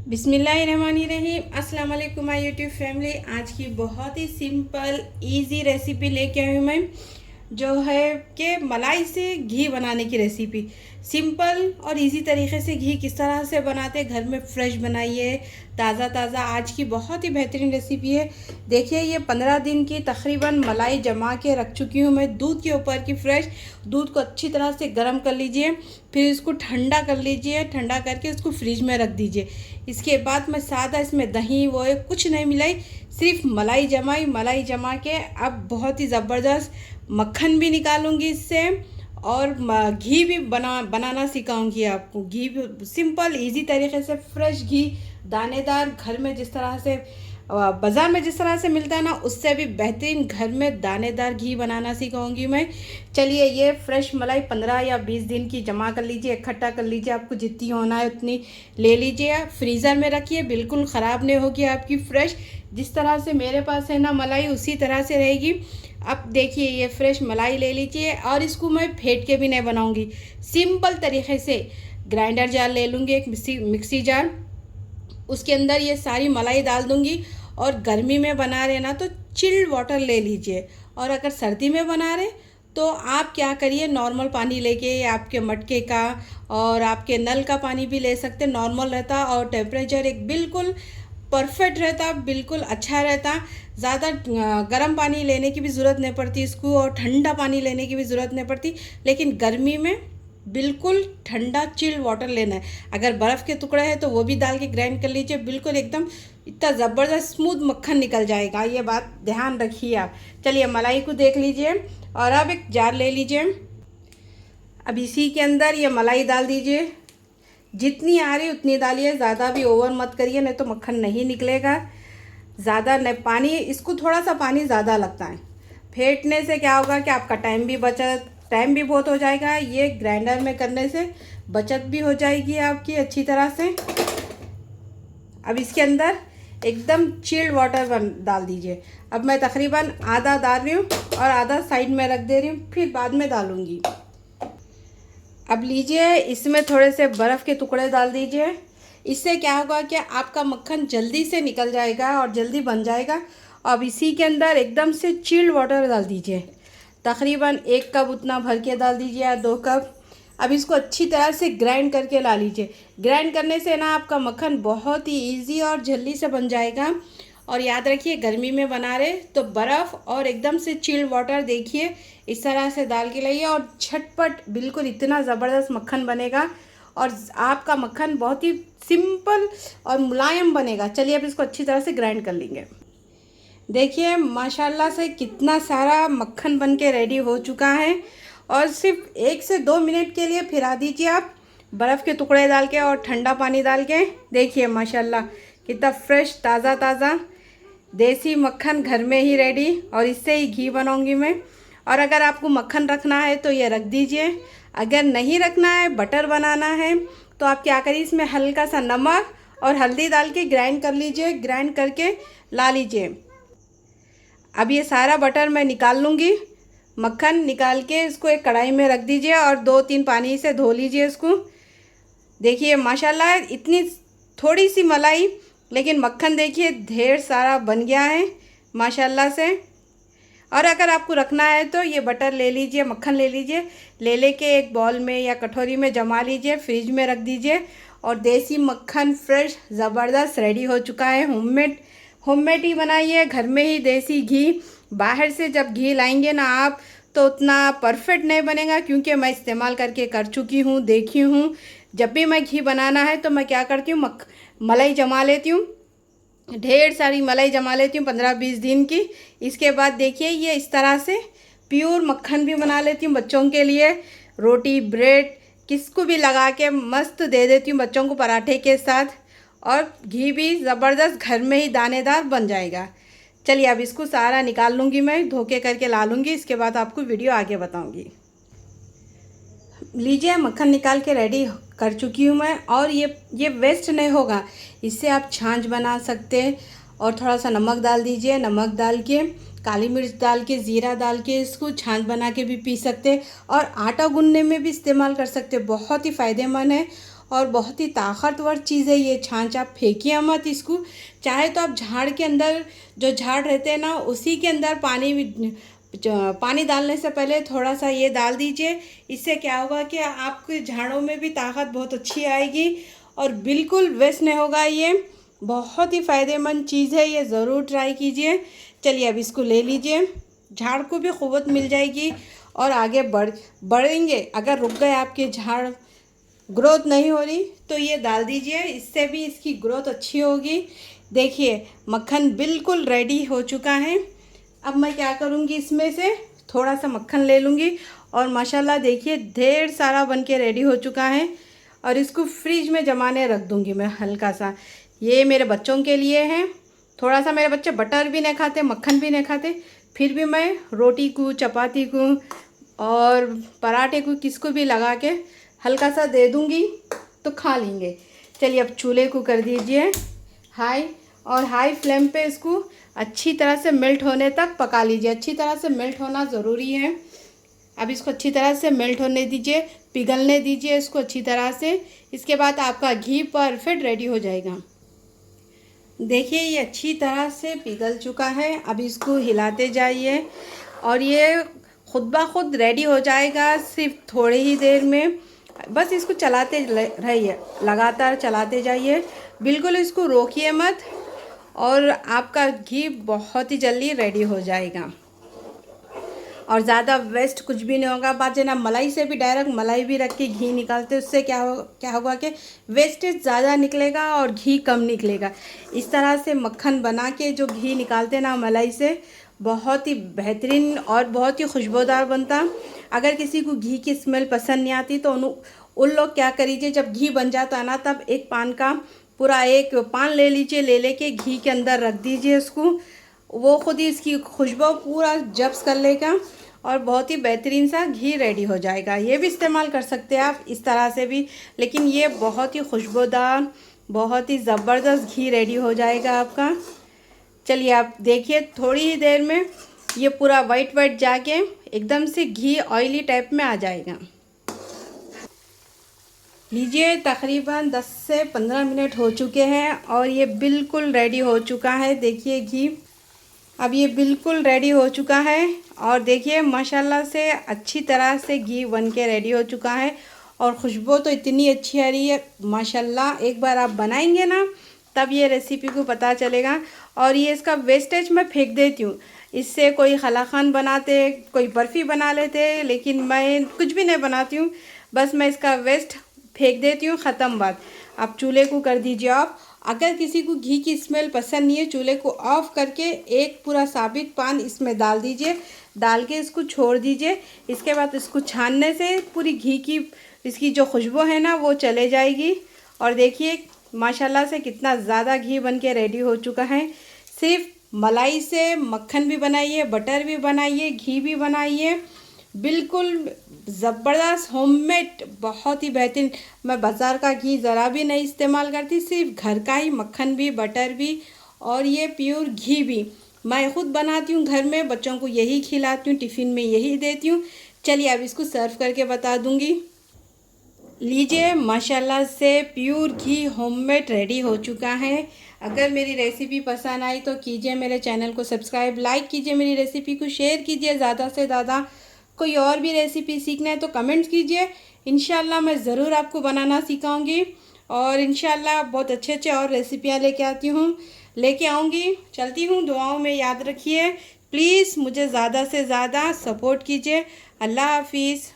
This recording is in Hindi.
बिस्मिल्लाहिर्रहमानिर्रहीम। अस्सलाम वालेकुम माय यूट्यूब फैमिली। आज की बहुत ही सिंपल इजी रेसिपी लेके आई हूँ मैं, जो है कि मलाई से घी बनाने की रेसिपी। सिंपल और इजी तरीके से घी किस तरह से बनाते, घर में फ्रेश बनाइए, ताज़ा ताज़ा। आज की बहुत ही बेहतरीन रेसिपी है। देखिए, ये 15 दिन की तकरीबन मलाई जमा के रख चुकी हूँ मैं, दूध के ऊपर की फ्रेश। दूध को अच्छी तरह से गर्म कर लीजिए, फिर इसको ठंडा कर लीजिए। ठंडा करके उसको फ्रिज में रख दीजिए। इसके बाद मैं सादा इसमें दही वो कुछ नहीं मिलाई, सिर्फ मलाई जमाई। मलाई जमा के अब बहुत ही ज़बरदस्त मक्खन भी निकालूंगी इससे, और घी भी बनाना सिखाऊंगी आपको। घी भी सिंपल इजी तरीके से, फ्रेश घी, दानेदार, घर में जिस तरह से बाज़ार में जिस तरह से मिलता है ना, उससे भी बेहतरीन घर में दानेदार घी बनाना सिखाऊंगी मैं। चलिए, ये फ्रेश मलाई 15 या 20 दिन की जमा कर लीजिए, इकट्ठा कर लीजिए। आपको जितनी होना है उतनी ले लीजिए, फ्रीज़र में रखिए, बिल्कुल ख़राब नहीं होगी आपकी फ्रेश। जिस तरह से मेरे पास है ना मलाई, उसी तरह से रहेगी। अब देखिए, ये फ्रेश मलाई ले लीजिए, और इसको मैं फेंट के भी नहीं बनाऊंगी। सिंपल तरीके से ग्राइंडर जार ले लूँगी, एक मिक्सी जार। उसके अंदर ये सारी मलाई डाल दूँगी। और गर्मी में बना रहे ना तो चिल्ड वाटर ले लीजिए, और अगर सर्दी में बना रहे तो आप क्या करिए, नॉर्मल पानी लेके, आपके मटके का और आपके नल का पानी भी ले सकते, नॉर्मल रहता और टेम्परेचर एक बिल्कुल परफेक्ट रहता, बिल्कुल अच्छा रहता। ज़्यादा गर्म पानी लेने की भी ज़रूरत नहीं पड़ती इसको, और ठंडा पानी लेने की भी ज़रूरत नहीं पड़ती। लेकिन गर्मी में बिल्कुल ठंडा चिल्ड वाटर लेना है। अगर बर्फ़ के टुकड़े हैं तो वो भी डाल के ग्राइंड कर लीजिए, बिल्कुल एकदम इतना ज़बरदस्त स्मूथ मक्खन निकल जाएगा। ये बात ध्यान रखिए आप। चलिए, मलाई को देख लीजिए, और अब एक जार ले लीजिए। अब इसी के अंदर ये मलाई डाल दीजिए, जितनी आ रही उतनी डालिए, ज़्यादा भी ओवर मत करिए, नहीं तो मक्खन नहीं निकलेगा। ज़्यादा नहीं पानी, इसको थोड़ा सा पानी ज़्यादा लगता है। फेंटने से क्या होगा कि आपका टाइम भी बहुत हो जाएगा। ये ग्राइंडर में करने से बचत भी हो जाएगी आपकी अच्छी तरह से। अब इसके अंदर एकदम चिल्ड वाटर डाल दीजिए। अब मैं तकरीबन आधा डाल रही हूँ और आधा साइड में रख दे रही हूँ, फिर बाद में डालूँगी। अब लीजिए, इसमें थोड़े से बर्फ़ के टुकड़े डाल दीजिए। इससे क्या होगा कि आपका मक्खन जल्दी से निकल जाएगा और जल्दी बन जाएगा। अब इसी के अंदर एकदम से चिल्ड वाटर डाल दीजिए, तकरीबन 1 कप उतना भर के डाल दीजिए या 2 कप। अब इसको अच्छी तरह से ग्राइंड करके ला लीजिए। ग्राइंड करने से ना आपका मक्खन बहुत ही ईजी और जल्दी से बन जाएगा। और याद रखिए, गर्मी में बना रहे तो बर्फ़ और एकदम से चिल्ड वाटर देखिए इस तरह से डाल के लाइए, और झटपट बिल्कुल इतना ज़बरदस्त मक्खन बनेगा, और आपका मक्खन बहुत ही सिंपल और मुलायम बनेगा। चलिए, अब इसको अच्छी तरह से ग्राइंड कर लेंगे। देखिए, माशाल्लाह से कितना सारा मक्खन बन के रेडी हो चुका है। और सिर्फ 1 से 2 मिनट के लिए फिरा दीजिए आप, बर्फ़ के टुकड़े डाल के और ठंडा पानी डाल के। देखिए माशाल्लाह कितना फ्रेश, ताज़ा ताज़ा देसी मक्खन घर में ही रेडी, और इससे ही घी बनाऊंगी मैं। और अगर आपको मक्खन रखना है तो ये रख दीजिए। अगर नहीं रखना है, बटर बनाना है, तो आप क्या करिए, इसमें हल्का सा नमक और हल्दी डाल के ग्राइंड कर लीजिए, ग्राइंड करके ला लीजिए। अब ये सारा बटर मैं निकाल लूँगी। मक्खन निकाल के इसको एक कढ़ाई में रख दीजिए, और 2-3 पानी से धो लीजिए इसको। देखिए माशाल्लाह, इतनी थोड़ी सी मलाई, लेकिन मक्खन देखिए ढेर सारा बन गया है माशाल्लाह से। और अगर आपको रखना है तो ये बटर ले लीजिए, मक्खन ले लीजिए, ले लेके एक बॉल में या कटोरी में जमा लीजिए, फ्रिज में रख दीजिए। और देसी मक्खन फ्रेश ज़बरदस्त रेडी हो चुका है। होममेड ही बनाइए, घर में ही देसी घी। बाहर से जब घी लाएंगे ना आप, तो उतना परफेक्ट नहीं बनेगा, क्योंकि मैं इस्तेमाल करके कर चुकी हूँ, देखी हूँ। जब भी मैं घी बनाना है तो मैं क्या करती हूँ, मलाई जमा लेती हूँ, ढेर सारी मलाई जमा लेती हूँ 15-20 दिन की। इसके बाद देखिए, ये इस तरह से प्योर मक्खन भी बना लेती हूँ बच्चों के लिए। रोटी, ब्रेड, किसको भी लगा के मस्त दे देती हूँ बच्चों को पराठे के साथ। और घी भी ज़बरदस्त घर में ही दानेदार बन जाएगा। चलिए, अब इसको सारा निकाल लूँगी मैं, धोके करके ला लूँगी। इसके बाद आपको वीडियो आगे बताऊँगी। लीजिए, मक्खन निकाल के रेडी कर चुकी हूँ मैं। और ये वेस्ट नहीं होगा, इससे आप छाछ बना सकते हैं। और थोड़ा सा नमक डाल दीजिए, नमक डाल के, काली मिर्च डाल के, ज़ीरा डाल के इसको छाछ बना के भी पी सकते हैं, और आटा गूंदने में भी इस्तेमाल कर सकते हैं। बहुत ही फ़ायदेमंद है। और बहुत ही ताकतवर चीज़ है ये छाछ। आप फेंकिए मत इसको, चाहे तो आप झाड़ के अंदर, जो झाड़ रहते हैं ना, उसी के अंदर पानी डालने से पहले थोड़ा सा ये डाल दीजिए। इससे क्या होगा कि आपके झाड़ों में भी ताकत बहुत अच्छी आएगी और बिल्कुल वेस्ट नहीं होगा। ये बहुत ही फ़ायदेमंद चीज़ है, ये ज़रूर ट्राई कीजिए। चलिए अब इसको ले लीजिए, झाड़ को भी क़ुव्वत मिल जाएगी और आगे बढ़ेंगे। अगर रुक गए आपके झाड़, ग्रोथ नहीं हो रही, तो ये डाल दीजिए, इससे भी इसकी ग्रोथ अच्छी होगी। देखिए मक्खन बिल्कुल रेडी हो चुका है। अब मैं क्या करूँगी, इसमें से थोड़ा सा मक्खन ले लूँगी और माशाल्लाह देखिए ढेर सारा बन के रेडी हो चुका है। और इसको फ्रिज में जमाने रख दूँगी मैं हल्का सा। ये मेरे बच्चों के लिए है, थोड़ा सा। मेरे बच्चे बटर भी नहीं खाते, मक्खन भी नहीं खाते, फिर भी मैं रोटी को, चपाती को और पराठे को, किसको भी लगा के हल्का सा दे दूँगी तो खा लेंगे। चलिए अब चूल्हे को कर दीजिए हाई, और हाई फ्लेम पे इसको अच्छी तरह से मेल्ट होने तक पका लीजिए। अच्छी तरह से मेल्ट होना ज़रूरी है। अब इसको अच्छी तरह से मेल्ट होने दीजिए, पिघलने दीजिए इसको अच्छी तरह से। इसके बाद आपका घी परफेक्ट रेडी हो जाएगा। देखिए ये अच्छी तरह से पिघल चुका है। अब इसको हिलाते जाइए और ये खुद ब खुद रेडी हो जाएगा सिर्फ थोड़ी ही देर में। बस इसको चलाते रहिए, लगातार चलाते जाइए, बिल्कुल इसको रोकिए मत, और आपका घी बहुत ही जल्दी रेडी हो जाएगा और ज़्यादा वेस्ट कुछ भी नहीं होगा। बात है ना, मलाई से भी डायरेक्ट मलाई भी रख के घी निकालते, उससे क्या होगा कि वेस्टेज ज़्यादा निकलेगा और घी कम निकलेगा। इस तरह से मक्खन बना के जो घी निकालते ना मलाई से, बहुत ही बेहतरीन और बहुत ही खुशबूदार बनता। अगर किसी को घी की स्मेल पसंद नहीं आती तो उन लोग क्या करिए, जब घी बन जाता है ना, तब एक पान का पूरा एक पान ले लीजिए, लेके घी के अंदर रख दीजिए इसको, वो खुद ही इसकी खुशबू पूरा जब्स कर लेगा और बहुत ही बेहतरीन सा घी रेडी हो जाएगा। ये भी इस्तेमाल कर सकते हैं आप इस तरह से भी, लेकिन ये बहुत ही खुशबूदार, बहुत ही ज़बरदस्त घी रेडी हो जाएगा आपका। चलिए आप देखिए थोड़ी ही देर में ये पूरा वाइट जाके एकदम से घी ऑयली टाइप में आ जाएगा। लीजिए तकरीबन 10 से 15 मिनट हो चुके हैं और ये बिल्कुल रेडी हो चुका है। देखिए घी अब ये बिल्कुल रेडी हो चुका है और देखिए माशाल्लाह से अच्छी तरह से घी बन के रेडी हो चुका है और खुशबू तो इतनी अच्छी आ रही है माशाल्लाह। एक बार आप बनाएंगे ना, तब ये रेसिपी को पता चलेगा। और ये इसका वेस्टेज मैं फेंक देती हूँ, इससे कोई कलाकंद बनाते, कोई बर्फ़ी बना लेते, लेकिन मैं कुछ भी नहीं बनाती हूँ, बस मैं इसका वेस्ट फेंक देती हूँ, ख़त्म बात। आप चूल्हे को कर दीजिए ऑफ। अगर किसी को घी की स्मेल पसंद नहीं है, चूल्हे को ऑफ करके एक पूरा साबित पान इसमें डाल दीजिए, डाल के इसको छोड़ दीजिए। इसके बाद इसको छानने से पूरी घी की इसकी जो खुशबू है ना, वो चले जाएगी। और देखिए माशाल्लाह से कितना ज़्यादा घी बन के रेडी हो चुका है। सिर्फ मलाई से मक्खन भी बनाइए, बटर भी बनाइए, घी भी बनाइए, बिल्कुल ज़बरदस्त होममेड, बहुत ही बेहतरीन। मैं बाज़ार का घी ज़रा भी नहीं इस्तेमाल करती, सिर्फ घर का ही मक्खन भी, बटर भी और ये प्योर घी भी मैं ख़ुद बनाती हूँ घर में, बच्चों को यही खिलाती हूँ, टिफ़िन में यही देती हूँ। चलिए अब इसको सर्व करके बता दूँगी। लीजिए माशाल्लाह से प्योर घी होममेड रेडी हो चुका है। अगर मेरी रेसिपी पसंद आई तो कीजिए मेरे चैनल को सब्सक्राइब, लाइक कीजिए, मेरी रेसिपी को शेयर कीजिए ज़्यादा से ज़्यादा। कोई और भी रेसिपी सीखना है तो कमेंट्स कीजिए, इंशाल्लाह मैं ज़रूर आपको बनाना सिखाऊंगी और इंशाल्लाह बहुत अच्छे और रेसिपियाँ लेके आऊँगी। चलती हूँ, दुआओं में याद रखिए, प्लीज़ मुझे ज़्यादा से ज़्यादा सपोर्ट कीजिए। अल्लाह हाफिज़।